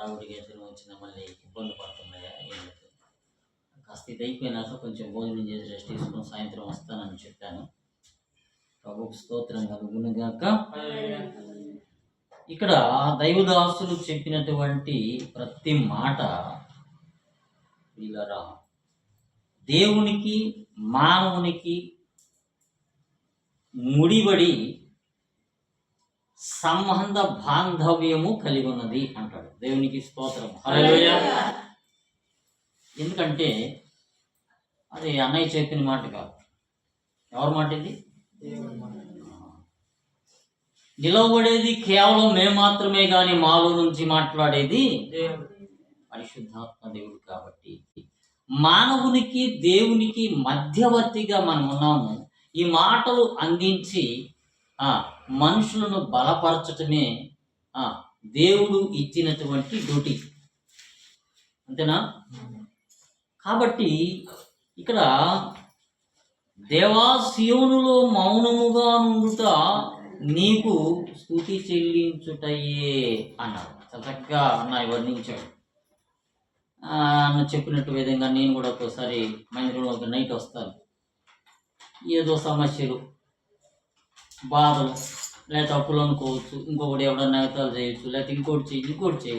హడావుడిగా ఏదైనా వచ్చినా మళ్ళీ ఇబ్బంది పడుతున్నాయా ఏంటంటే కాస్త ఇది అయిపోయినాక కొంచెం భోజనం చేసి రెస్ట్ తీసుకుని సాయంత్రం వస్తానని చెప్పాను. ప్రభుకు స్తోత్రం కలుగునుగాక. ఇక్కడ దైవదాసులు చెప్పినటువంటి ప్రతి మాట వీళ్ళరా దేవునికి మానవునికి ముడిబడి సంబంధ బాంధవ్యము కలిగి ఉన్నది అంటాడు. దేవునికి స్తోత్రం. హల్లెలూయా. ఎందుకంటే అది అన్నయ్య చెప్పిన మాట కాదు. ఎవరి మాట ఇది? నిలవబడేది కేవలం మేము మాత్రమే కానీ మాలో నుంచి మాట్లాడేది పరిశుద్ధాత్మ దేవుడు. కాబట్టి మానవునికి దేవునికి మధ్యవర్తిగా మనం ఉన్నాము. ఈ మాటలు అందించి మనుషులను బలపరచటమే దేవుడు ఇచ్చినటువంటి డ్యూటీ, అంతేనా? కాబట్టి ఇక్కడ దేవా సియోనులో మౌనముగా నుండుట నీకు స్తుతి చెల్లించుటయే అన్నాడు. చక్కగా అన్న వర్ణించాడు. చెప్పినట్టు విధంగా నేను కూడా ఒక్కోసారి మందిరంలో ఒక నైట్ వస్తాను, ఏదో సమస్యలు బాధలు లేకపోతే అప్పులు అనుకోవచ్చు, ఇంకొకటి ఎవడన్నా నేతలు చేయొచ్చు, లేకపోతే ఇంకోటి చేయొచ్చు.